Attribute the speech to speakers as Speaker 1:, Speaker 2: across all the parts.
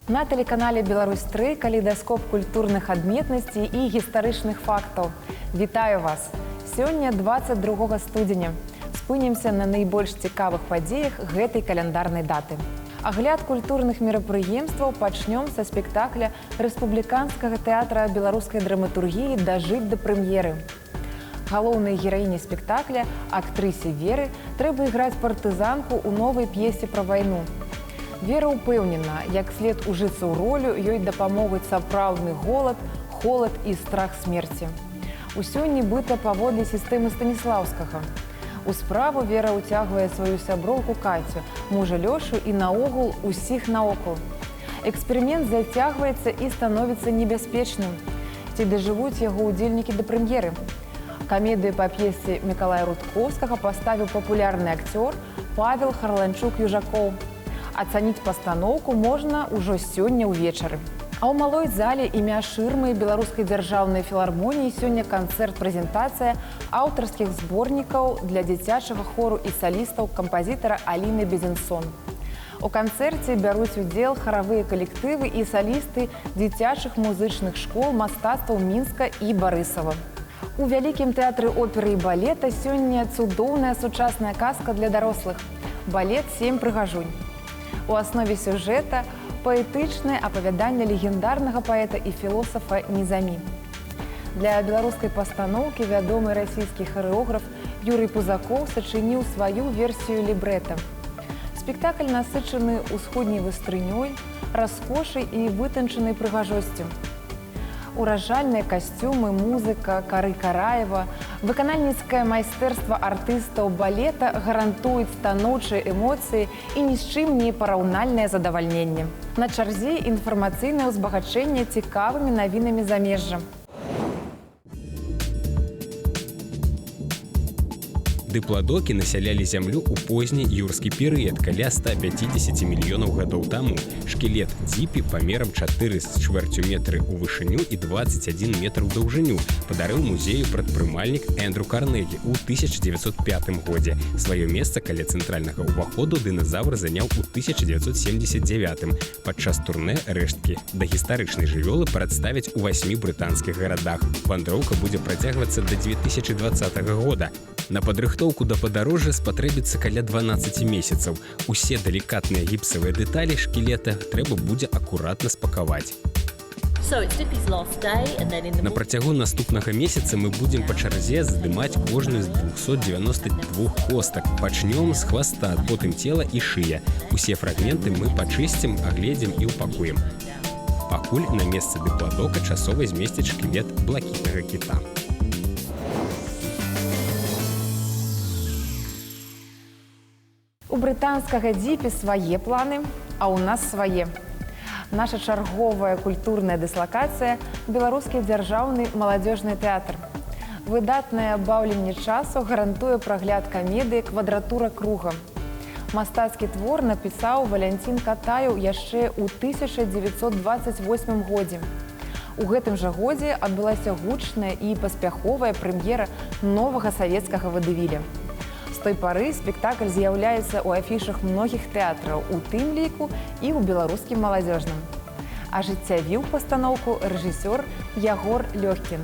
Speaker 1: На телеканале «Беларусь-3» калейдаскоп культурных адметнасцей і гістарычных фактаў. Вітаю вас! Сёння 22 студзеня. Спынімся на найбольш цікавых падзеях гэтай каляндарнай даты. Агляд культурных мерапрыемстваў пачнём са спектакля Рэспубліканскага тэатра беларускай драматургіі «Дажыць да прэм'еры». Галоўнай гераіні спектакля, актрысе Веры, трэба іграць партызанку ў новай п'есе пра вайну. Вера ўпэўнена, як след ужыцца ў ролю, ёй дапамогуць сапраўдны голад, холад і страх смерці. Усё нібыта паводле сістэмы Станіслаўскага. У справу Вера ўцягвае сваю сяброўку Кацю, мужа Лёшу і наогул усіх наокул. Эксперымент зацягваецца і становіцца небяспечным. Ці дажывуць яго ўдзельнікі да прэм'еры? Камедыю па п'есе Мікалая Рудкоўскага паставіў папулярны акцёр Павел Харланчук-Южакоў. Ацаніць пастаноўку можна ўжо сёння ўвечары. А ў малой зале імя шырмы Беларускай дзяржаўнай філармоніі сёння канцэрт-прэзентацыя аўтарскіх зборнікаў для дзіцячага хору і салістаў кампазітара Аліны Безенсон. У канцэрце бяруць удзел харавыя калектывы і салісты дзіцячых музычных школ мастацтваў Мінска і Барысава. У вялікім тэатры оперы і балета сёння цудоўная сучасная казка для дарослых. Балет «Сем прыгажунь». У аснове сюжэта паэтычнае апавяданне легендарнага паэта і філосафа Нізамі. Для беларускай пастаноўкі вядомы расійскі харэограф Юрый Пузакоў сачыніў сваю версію лібрэта. Спектакль насычаны ўсходняй вастрынёй, раскошай і вытанчанай прыгажосцю. Уражальныя касцюмы, музыка, Кары Караева, выканальніцкае майстэрства артыстаў балета гарантуюць станоўчыя эмоцыі і ні з чым не параўнальнае задавальненне. На чарзе інфармацыйнае ўзбагачэнне цікавымі навінамі замежжа.
Speaker 2: Дыпладокі насялялі зямлю ў позні юрскі перыяд каля 150 мільёнаў гадоў таму. Шкілет дзіпі памерам 4,25 метры ў вышыню і 21 метр у даўжыню падарыў музею прадпрымальнік Эндрю Карнегі ў 1905 годзе. Сваё месца каля цэнтральнага ўваходу дыназавр заняў у 1979. Падчас турнэ рэшткі дагістарычнай жывёлы прадставяць у 8 брытанскіх гарадах. Вандроўка будзе працягвацца да 2020 года. На падрыхтоўку да падарожжа спатрэбіцца каля 12 месяцаў. Усе далікатныя гіпсавыя дэталі шкілета трэба будзе акуратна спакаваць. На працягу наступнага месяца мы будзем па чарзе здымаць кожную з 292 костак. Пачнём з хваста, потым цела і шыя. Усе фрагменты мы пачысцім, агледзім і ўпакуем. Пакуль на месцы дыпладока часова змесціць шкілет блакітнага кіта.
Speaker 1: У брытанскага дзіпі свае планы, а ў нас свае. Наша чарговая культурная дыслакацыя – Беларускі дзяржаўны маладзёжны тэатр. Выдатнае баўленне часу гарантуе прагляд камедыі «Квадратура круга». Мастацкі твор напісаў Валянцін Катаеў яшчэ ў 1928 годзе. У гэтым жа годзе адбылася гучная і паспяховая прэм'ера новага савецкага вадэвіля. З той пары спектакль з'яўляецца ў афішах многіх тэатраў, у тым ліку і ў беларускім маладзёжным. Ажыццявіў пастаноўку рэжысёр Ягор Лёгкін.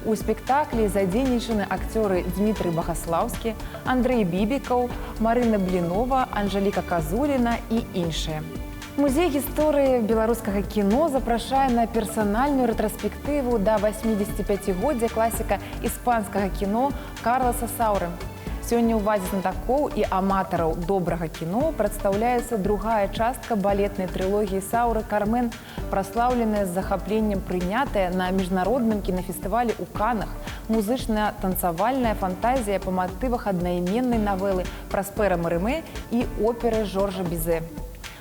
Speaker 1: У спектаклі задзейнічаны акцёры Дмітрый Багаслаўскі, Андрэй Бібікаў, Марына Блінова, Анжаліка Казуліна і іншыя. Музей гісторыі беларускага кіно запрашае на персанальную рэтраспектыву да 85-годдзя класіка іспанскага кіно Карласа Сауры. Сёння ў увазе знатакоў і аматараў добрага кіно прадстаўляецца другая частка балетнай трылогіі Сауры «Кармен», праслаўленая з захапленнем прынятая на міжнародным кінафестывалі ў Канах музычна-танцавальная фантазія па матывах аднайменнай навелы Праспера Марымэ і оперы Жоржа Бізе.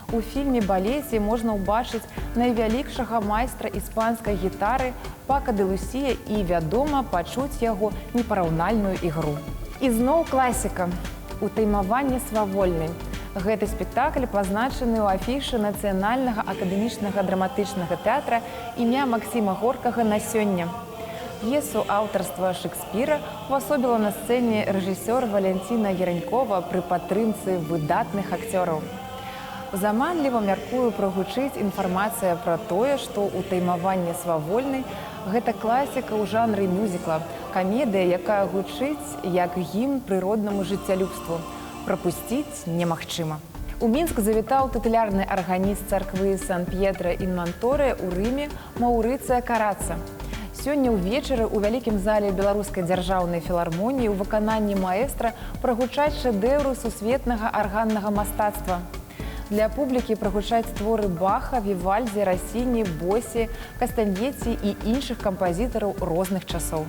Speaker 1: У фільме-балеце можна ўбачыць найвялікшага майстра іспанскай гітары Пака де Лусія і, вядома, пачуць яго непараўнальную ігру. І зноў класіка – «Утаймаванне свавольны». Гэты спектакль пазначаны ў афішы Нацыянальнага акадэмічнага драматычнага тэатра імя Максіма Горкага на сёння. П'есу аўтарства Шекспіра увасобіла на сцэне рэжысёр Валянціна Яранькова пры падтрымцы выдатных акцёраў. Заманліва мяркую прагучыць інфармацыя пра тое, што «Утаймаванне свавольнай» – гэта класіка ў жанры мюзікла, камедыя, якая гучыць як гімн прыроднаму жыццялюбству. Прапусціць немагчыма. У Мінск завітаў тытулярны арганіст царквы Сан-П'етра ін Манторе ў Рыме Маўрыцыя Караца. Сёння ўвечары ў вялікім зале Беларускай дзяржаўнай філармоніі ў выкананні маэстра прагучаць шэдэўры сусветнага арганнага мастацтва. Для публікі прагучаць творы Баха, Вівальдзі, Расіні, Босі, Кастаньеці і іншых кампазітараў розных часоў.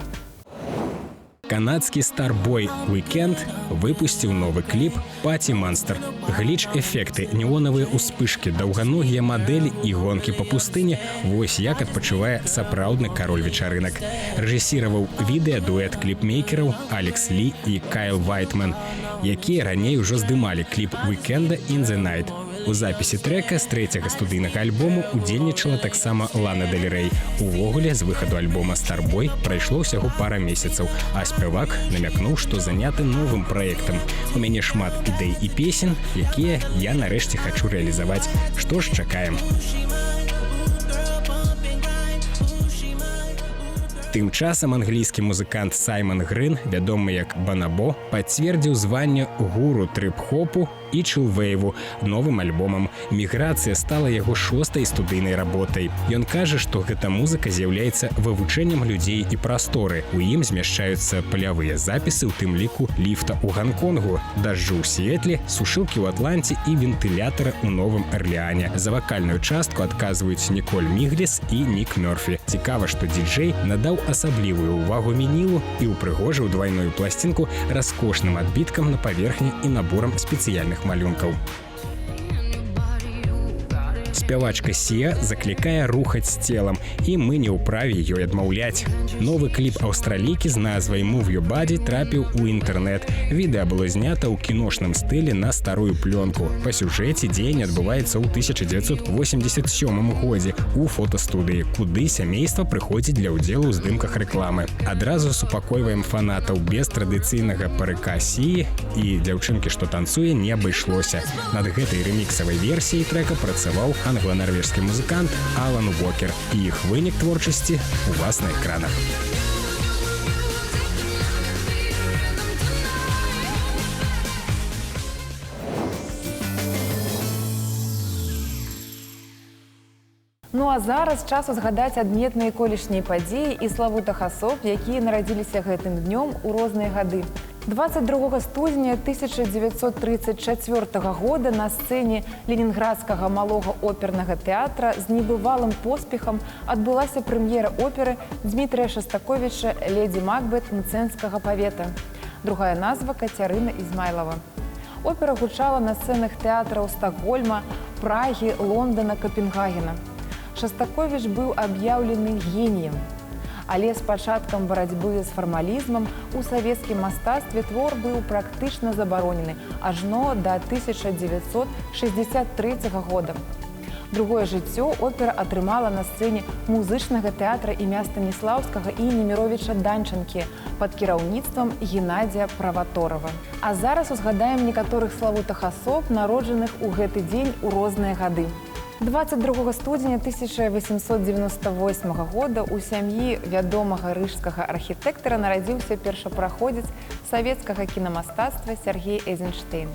Speaker 2: Канадскі старбой «Уикенд» выпусціў новы кліп «Паті Манстер». Гліч-эфекты, неонавыя ўспышкі, даўганогія мадэлі і гонкі па пустыні – вось як адпачывае сапраўдны кароль вечарынак. Рэжысіраваў відэа-дуэт кліпмейкераў Алекс Лі і Кайл Вайтман, якія раней ужо здымалі кліп «Уикенда in the Night». У запісе трэка з трэцяга студыйнага альбому удзельнічала таксама Лана Дель Рэй. Увогуле, з выхаду альбома «Старбой» прайшло ўсяго пара месяцаў, а спявак намякнуў, што заняты новым праектам. У мяне шмат ідэй і песень, якія я нарэшце хачу рэалізаваць. Што ж, чакаем. Тым часам англійскі музыкант Саймон Грын, вядомы як Банабо, пацвердзіў званне гуру трып-хопу і чылвейву новым альбомам. Міграцыя стала яго 6-й студыйнай работай. Ён кажа, што гэта музыка з'яўляецца вывучэннем людзей і прасторы. У ім змяшчаюцца палявыя запісы, у тым ліку ліфта ў Ганконгу, дажджу ў Сіэтле, сушылкі ў Атланце і вентылятара ў Новым Арлеане. За вакальную частку адказваюць Ніколь Мігліс і Нік Мёрфі. Цікава, што діджэй надаў асаблівую ўвагу вінілу і ўпрыгожыў двайную пласцінку раскошным адбіткам на паверхні і наборам спецыяльных малюнкаў. Спявачка Сія заклікае рухаць целам, і мы не ўправе ёй адмаўляць. Новы кліп аўстралійкі з назвай «Move Your Body» трапіў у інтэрнэт. Відэа было знята ў кіношным стылі на старую плёнку. Па сюжэце дзеянне адбываецца ў 1987 годзе у фотастудыі, куды сямейства прыходзіць для ўдзелу ў здымках рэкламы. Адразу супакойваем фанатаў, без традыцыйнага парыка Сіі і дзяўчынкі, што танцуе, не абышлося. Над гэтай рэміксавай версіяй трэка працаваў англо-нарвежскі музыкант Алан Уокер, і іх вынік творчасці у вас на экранах.
Speaker 1: Ну а зараз час узгадаць адметныя колішнія падзеі і славутых асоб, якія нарадзіліся гэтым днём у розныя гады. 22 студзеня 1934 года на сцэне Ленінградскага малога опернага тэатра з небывалым поспехам адбылася прэм'ера оперы Дмітрия Шастаковіча «Леді Макбет» Мцэнскага павета. Другая назва – Кацярына Ізмайлава. Опера гучала на сцэнах тэатраў Стакгольма, Прагі, Лондона, Капенгагена. Шастаковіч быў аб'яўлены геніем. Але з пачаткам барацьбы з фармалізмам у савецкім мастацтве твор быў практычна забаронены ажно да 1963 года. Другое жыццё опера атрымала на сцэне музычнага тэатра імя Станіслаўскага і Неміровіча Данчанкі пад кіраўніцтвам Геннадзія Праваторава. А зараз узгадаем некаторых славутых асоб, народжаных у гэты дзень у розныя гады. 22 студзеня 1898 года у сям'і вядомага рыжскага архітэктара нарадзіўся першапраходзец савецкага кінамастацтва Сергей Эйзенштейн.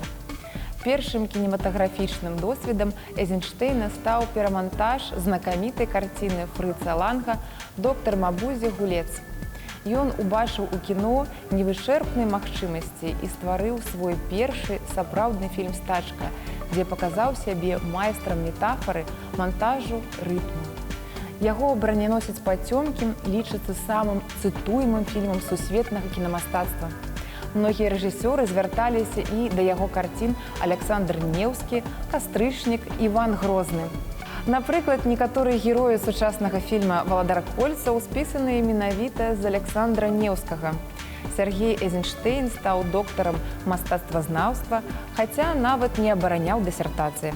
Speaker 1: Першым кінематаграфічным досведам Эйзенштейна стаў перамантаж знакамітай карціны Фрыца Ланга «Доктар Мабузе Гулец». Ён убачыў у кіно невычэрпныя магчымасці і стварыў свой першы сапраўдны фільм «Стачка», дзе паказаў сябе майстрам метафары, монтажу, рытму. Яго «Браняносец Пацёмкін» лічыцца самым цытуемым фільмам сусветнага кінамастацтва. Многія рэжысёры звярталіся і да яго карцін Аляксандр Неўскі, Кастрычнік, Іван Грозны. Напрыклад, некаторыя героі сучаснага фільма «Валадар кольцаў» спісаныя менавіта з Аляксандра Неўскага. Сергей Эйзенштейн стаў доктарам мастацтвазнаўства, хаця нават не абараняў дысертацыі.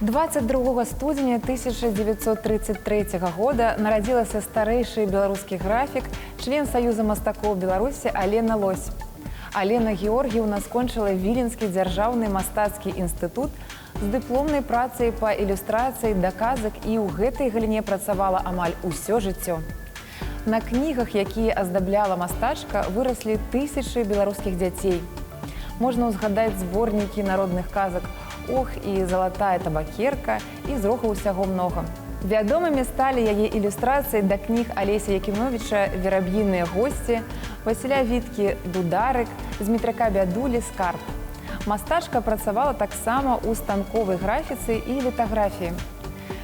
Speaker 1: 22 студзеня 1933 года нарадзілася старэйшы беларускі графік, член Саюза мастакоў Беларусі Алена Лось. Алена Георгіўна скончыла Віленскі дзяржаўны мастацкі інстытут, З дыпломнай працай па ілюстрацыі да казак і ў гэтай галіне працавала амаль усё жыццё. На кнігах, якія аздабляла мастачка, выраслі тысячы беларускіх дзяцей. Можна ўзгадаць зборнікі народных казак «Ох» і «Залатая табакерка» і зрока ўсяго многа. Вядомымі сталі яе ілюстрацыі да кніг Алеся Якімовіча «Вераб'іныя госці», Васіля Віткі «Дударык», Змітряка Бядулі «Скарб». Мастачка працавала таксама ў станковай графіцы і літаграфіі.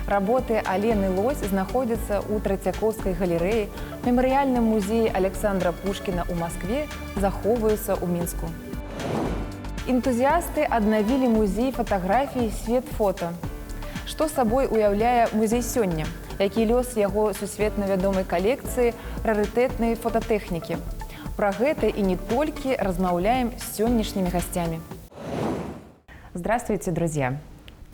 Speaker 1: Работы Алены Лось знаходзяцца ў Трацякоўскай галерэі, мемарыяльным музеі Александра Пушкіна ў Маскве, захоўваюцца ў Мінску. Энтузіасты аднавілі музей фатаграфіі «Свет фота». Што сабой уяўляе музей сёння? Які лёс яго сусветна вядомай калекцыі рарытэтнай фотатэхнікі? Пра гэта і не толькі размаўляем з сённяшнімі гасцямі. Здравствуйте, друзья!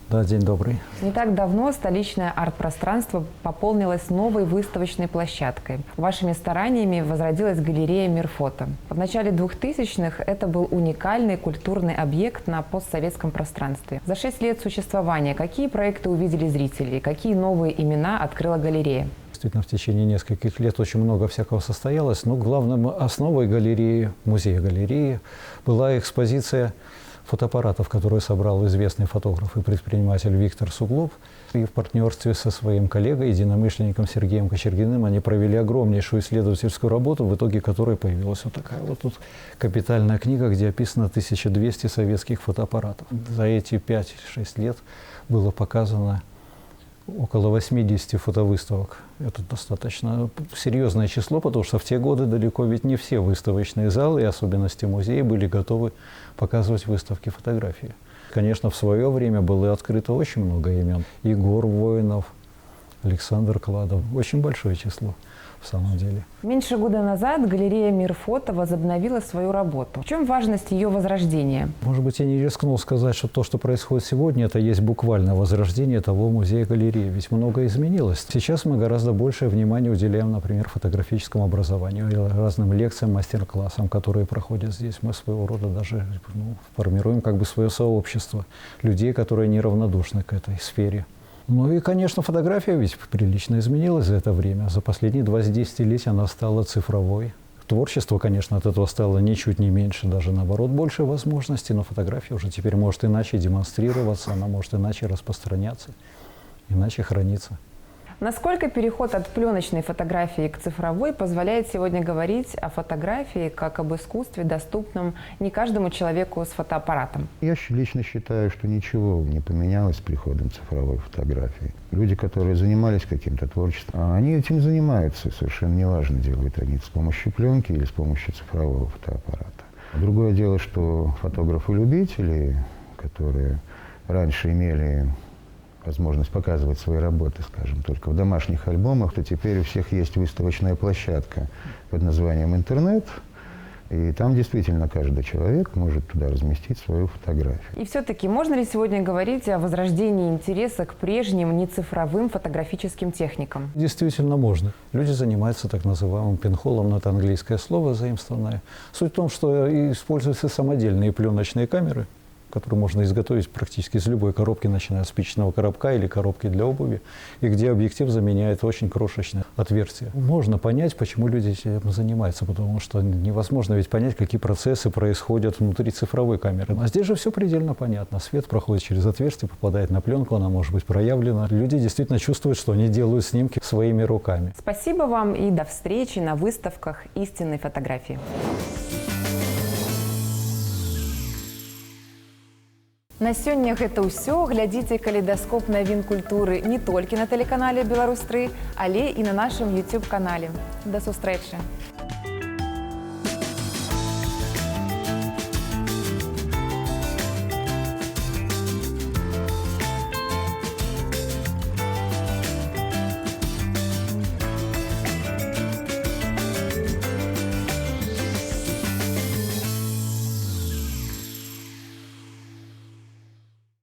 Speaker 3: Да, день добрый.
Speaker 1: Не так давно столичное арт-пространство пополнилось новой выставочной площадкой. Вашими стараниями возродилась галерея «Мир фото». В начале 2000-х это был уникальный культурный объект на постсоветском пространстве. За 6 лет существования какие проекты увидели зрители, какие новые имена открыла галерея?
Speaker 3: Действительно, в течение нескольких лет очень много всякого состоялось, но главной основой галереи, музея галереи, была экспозиция фотоаппаратов, которую собрал известный фотограф и предприниматель Виктор Суглоб. И в партнерстве со своим коллегой, единомышленником Сергеем Кочергиным, они провели огромнейшую исследовательскую работу, в итоге которой появилась вот такая вот тут капитальная книга, где описано 1200 советских фотоаппаратов. За эти 5-6 лет было показано около 80 фотовыставок. Это достаточно серьезное число, потому что в те годы далеко ведь не все выставочные залы, и особенности музея, были готовы показывать выставки фотографии. Конечно, в свое время было открыто очень много имен. Егор Воинов, Александр Кладов. Очень большое число в самом деле.
Speaker 1: Меньше года назад галерея «Мир фото» возобновила свою работу. В чем важность ее возрождения?
Speaker 3: Может быть, я не рискнул сказать, что то, что происходит сегодня, это есть буквально возрождение того музея-галереи. Ведь многое изменилось. Сейчас мы гораздо большее внимание уделяем, например, фотографическому образованию, разным лекциям, мастер-классам, которые проходят здесь. Мы своего рода даже формируем как бы свое сообщество людей, которые неравнодушны к этой сфере. Ну и, конечно, фотография ведь прилично изменилась за это время. За последние 20 десятилетий она стала цифровой. Творчество, конечно, от этого стало ничуть не меньше, даже наоборот, больше возможностей. Но фотография уже теперь может иначе демонстрироваться, она может иначе распространяться, иначе храниться.
Speaker 1: Насколько переход от пленочной фотографии к цифровой позволяет сегодня говорить о фотографии как об искусстве, доступном не каждому человеку с фотоаппаратом?
Speaker 4: Я лично считаю, что ничего не поменялось с приходом цифровой фотографии. Люди, которые занимались каким-то творчеством, они этим занимаются, совершенно неважно, делают они с помощью пленки или с помощью цифрового фотоаппарата. Другое дело, что фотографы-любители, которые раньше имели возможность показывать свои работы, скажем, только в домашних альбомах, то теперь у всех есть выставочная площадка под названием «Интернет», и там действительно каждый человек может туда разместить свою фотографию.
Speaker 1: И все-таки можно ли сегодня говорить о возрождении интереса к прежним нецифровым фотографическим техникам?
Speaker 3: Действительно можно. Люди занимаются так называемым пинхолом, но это английское слово заимствованное. Суть в том, что используются самодельные пленочные камеры, которые можно изготовить практически из любой коробки, начиная с спичечного коробка или коробки для обуви, и где объектив заменяет очень крошечное отверстие. Можно понять, почему люди этим занимаются, потому что невозможно ведь понять, какие процессы происходят внутри цифровой камеры. А здесь же все предельно понятно. Свет проходит через отверстие, попадает на пленку, она может быть проявлена. Люди действительно чувствуют, что они делают снимки своими руками.
Speaker 1: Спасибо вам и до встречи на выставках истинной фотографии. На сёння гэта ўсё. Глядзіце калейдаскоп навін культуры не толькі на тэлеканале «Беларусь 3, але і на нашым YouTube-канале. Да сустрэчы!